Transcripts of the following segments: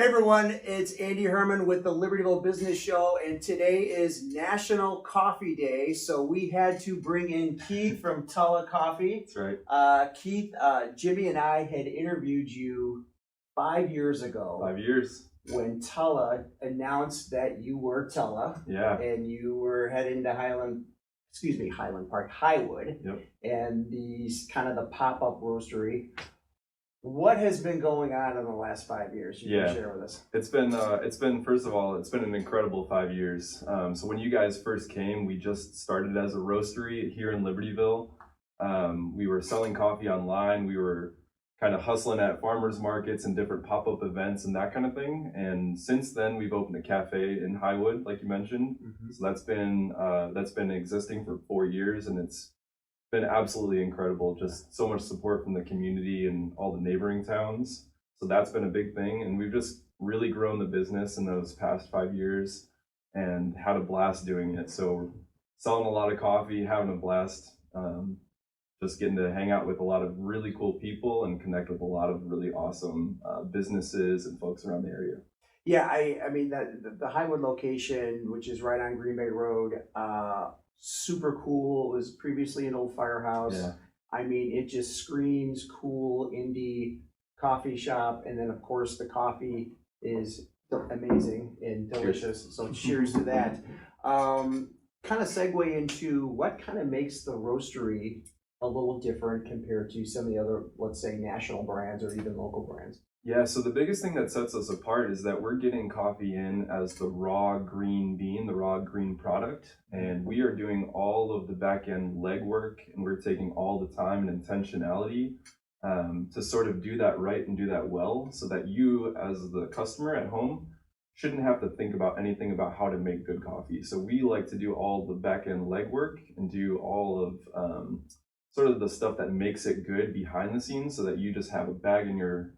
Hey everyone, it's Andy Herman with the Libertyville Business Show, and today is National Coffee Day, so we had to bring in Keith from Tala Coffee. That's right. Keith, Jimmy and I had interviewed you 5 years ago. 5 years. When Tala announced that you were Tala. Yeah. And you were heading to Highwood. Yep. And these kind of the pop-up roastery. What has been going on in the last 5 years? You can share with us. It's been first of all, it's been an incredible 5 years. So when you guys first came, we just started as a roastery here in Libertyville. We were selling coffee online. We were kind of hustling at farmers markets and different pop-up events and that kind of thing. And since then, we've opened a cafe in Highwood, like you mentioned. Mm-hmm. So that's been existing for 4 years, and it's been absolutely incredible. Just so much support from the community and all the neighboring towns. So that's been a big thing, and we've just really grown the business in those past 5 years and had a blast doing it. So we're selling a lot of coffee, having a blast, just getting to hang out with a lot of really cool people and connect with a lot of really awesome businesses and folks around the area. Yeah, I mean the Highwood location, which is right on Green Bay Road, super cool. It was previously an old firehouse. Yeah. I mean, it just screams cool indie coffee shop, and then of course the coffee is amazing and delicious. So cheers to that. Kind of segue into what kind of makes the roastery a little different compared to some of the other, let's say, national brands or even local brands. Yeah, so the biggest thing that sets us apart is that we're getting coffee in as the raw green bean, the raw green product, and we are doing all of the back end legwork, and we're taking all the time and intentionality to sort of do that right and do that well, so that you as the customer at home shouldn't have to think about anything about how to make good coffee. So we like to do all the back end legwork and do all of sort of the stuff that makes it good behind the scenes, so that you just have a bag in your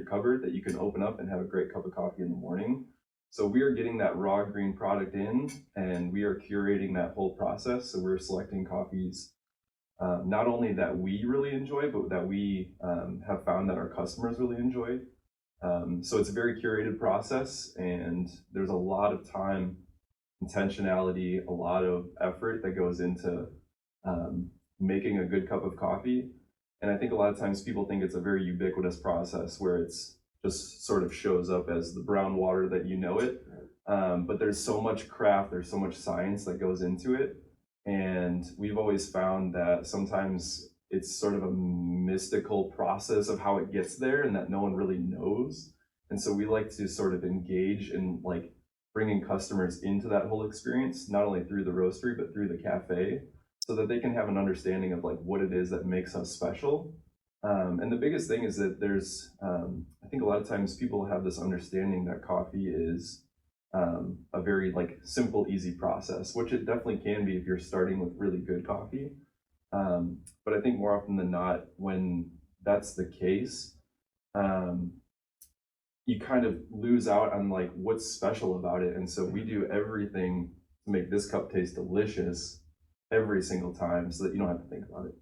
cupboard that you can open up and have a great cup of coffee in the morning. So we are getting that raw green product in, and we are curating that whole process. So we're selecting coffees not only that we really enjoy, but that we have found that our customers really enjoy. So it's a very curated process, and there's a lot of time, intentionality, a lot of effort that goes into making a good cup of coffee. And I think a lot of times people think it's a very ubiquitous process where it's just sort of shows up as the brown water that you know it. But there's so much craft, there's so much science that goes into it. And we've always found that sometimes it's sort of a mystical process of how it gets there and that no one really knows. And so we like to sort of engage in like bringing customers into that whole experience, not only through the roastery, but through the cafe, so that they can have an understanding of like what it is that makes us special. And the biggest thing is that there's, I think a lot of times people have this understanding that coffee is a very like simple, easy process, which it definitely can be if you're starting with really good coffee. But I think more often than not, when that's the case, you kind of lose out on like what's special about it. And so we do everything to make this cup taste delicious every single time, so that you don't have to think about it.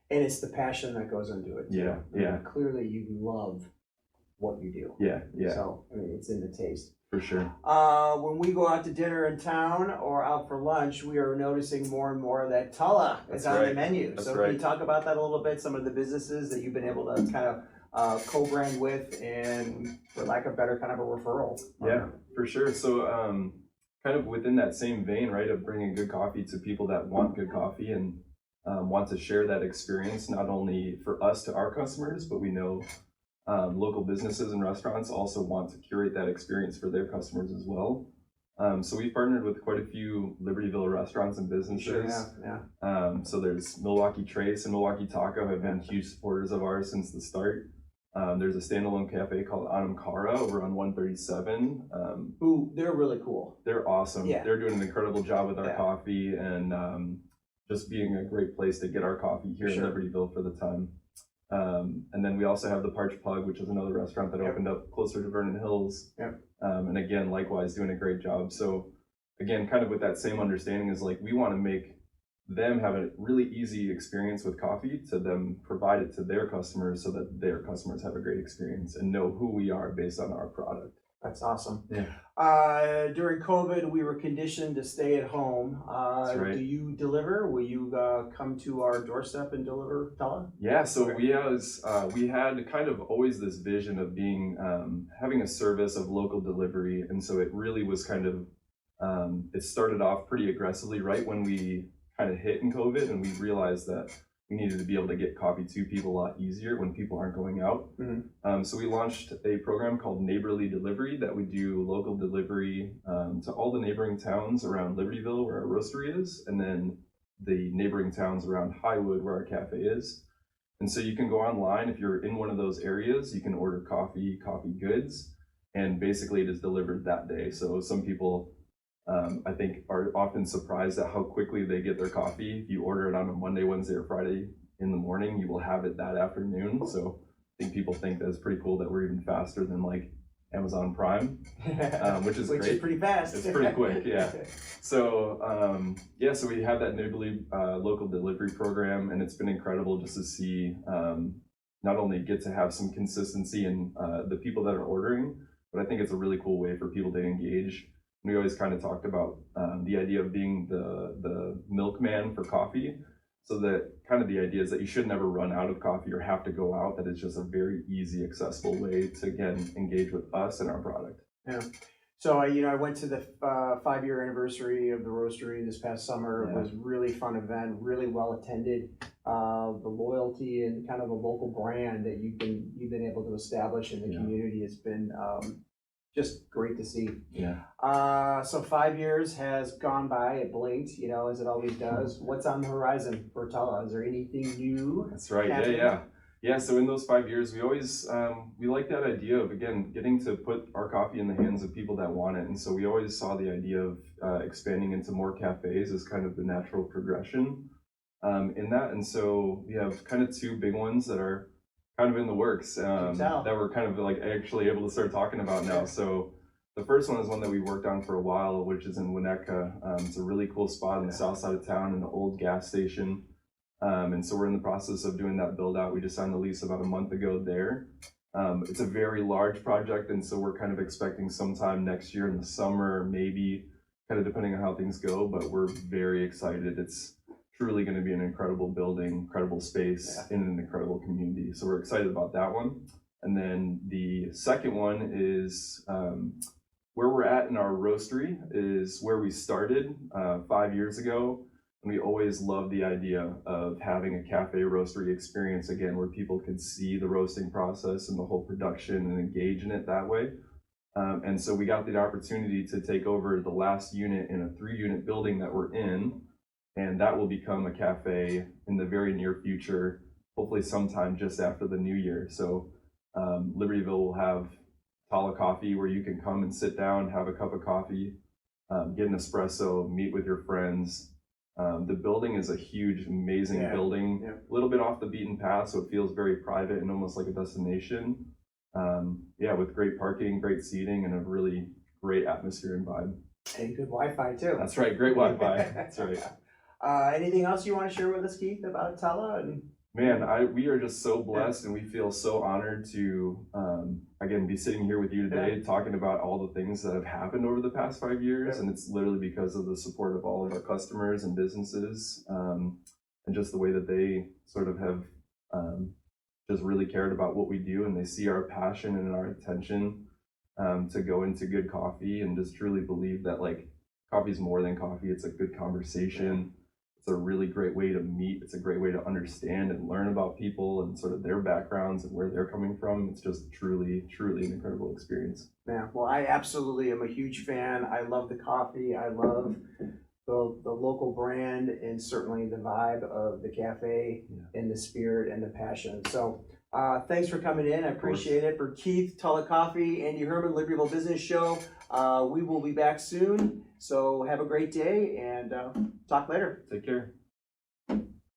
And it's the passion that goes into it. Yeah, yeah. Clearly you love what you do. Yeah, yeah. So, I mean, it's in the taste. For sure. When we go out to dinner in town or out for lunch, we are noticing more and more that Tala is on the menu. So can you talk about that a little bit? Some of the businesses that you've been able to kind of co-brand with, and for lack of better, kind of a referral. Yeah, for sure. So kind of within that same vein, right, of bringing good coffee to people that want good coffee and want to share that experience, not only for us to our customers, but we know local businesses and restaurants also want to curate that experience for their customers as well. So we've partnered with quite a few Libertyville restaurants and businesses. Sure, yeah. So there's Milwaukee Trace and Milwaukee Taco have been huge supporters of ours since the start. There's a standalone cafe called Anamkara over on 137. Ooh, they're really cool. They're awesome. Yeah. They're doing an incredible job with our coffee, and just being a great place to get our coffee here in Libertyville for the time. And then we also have the Parched Pug, which is another restaurant that opened up closer to Vernon Hills. And again, likewise, doing a great job. So again, kind of with that same understanding is like, we want to make them have a really easy experience with coffee, to them provide it to their customers so that their customers have a great experience and know who we are based on our product. That's awesome. Yeah. During COVID, we were conditioned to stay at home. That's right. Do you deliver? Will you come to our doorstep and deliver, Tala? Yeah, so we had kind of always this vision of being having a service of local delivery, and so it really was kind of it started off pretty aggressively right when we kind of hit in COVID, and we realized that we needed to be able to get coffee to people a lot easier when people aren't going out. So we launched a program called Neighborly Delivery that we do local delivery to all the neighboring towns around Libertyville where our roastery is, and then the neighboring towns around Highwood where our cafe is. And so you can go online if you're in one of those areas, you can order coffee goods, and basically it is delivered that day. So some people I think are often surprised at how quickly they get their coffee. If you order it on a Monday, Wednesday, or Friday in the morning, you will have it that afternoon. So I think people think that's pretty cool that we're even faster than like Amazon Prime, which is great. Which is pretty fast. It's pretty quick, yeah. So so we have that Neighborly local delivery program, and it's been incredible just to see not only get to have some consistency in the people that are ordering, but I think it's a really cool way for people to engage. We always kind of talked about the idea of being the milkman for coffee. So that kind of the idea is that you should never run out of coffee or have to go out, that it's just a very easy, accessible way to, again, engage with us and our product. Yeah. So, I went to the 5-year anniversary of the roastery this past summer. It was a really fun event, really well attended. The loyalty and kind of the local brand that you've been able to establish in the community has been just great to see. Yeah. So 5 years has gone by. It blinked, as it always does. What's on the horizon for Tala? Is there anything new? That's right. Happening? Yeah. So in those 5 years, we always we like that idea of, again, getting to put our coffee in the hands of people that want it. And so we always saw the idea of expanding into more cafes as kind of the natural progression in that. And so we have kind of 2 big ones that are kind of in the works that we're kind of like actually able to start talking about now. So the first one is one that we worked on for a while, which is in Winnetka. It's a really cool spot in the south side of town in the old gas station. And so we're in the process of doing that build out. We just signed the lease about a month ago there. It's a very large project, and so we're kind of expecting sometime next year in the summer, maybe, kind of depending on how things go, but we're very excited. It's truly going to be an incredible building, incredible space in an incredible community. So we're excited about that one. And then the second one is where we're at in our roastery is where we started 5 years ago. And we always loved the idea of having a cafe roastery experience again, where people could see the roasting process and the whole production and engage in it that way. And so we got the opportunity to take over the last unit in a 3-unit building that we're in. And that will become a cafe in the very near future, hopefully sometime just after the new year. So Libertyville will have Tala Coffee, where you can come and sit down, have a cup of coffee, get an espresso, meet with your friends. The building is a huge, amazing building, a little bit off the beaten path, so it feels very private and almost like a destination. With great parking, great seating, and a really great atmosphere and vibe. And good Wi-Fi too. That's right, great Wi-Fi. That's right. Anything else you want to share with us, Keith, about Tala? Man, we are just so blessed, and we feel so honored to, again, be sitting here with you today, talking about all the things that have happened over the past 5 years. And it's literally because of the support of all of our customers and businesses, and just the way that they sort of have just really cared about what we do, and they see our passion and our attention to go into good coffee, and just truly believe that, like, coffee is more than coffee. It's a good conversation. It's a really great way to meet. It's a great way to understand and learn about people and sort of their backgrounds and where they're coming from. It's just truly, truly an incredible experience. Yeah, well, I absolutely am a huge fan. I love the coffee. I love the local brand, and certainly the vibe of the cafe and the spirit and the passion. So thanks for coming in. I appreciate it. For Keith, Tala Coffee, Andy Herman, Libertyville Business Show. We will be back soon. So have a great day, and talk later. Take care.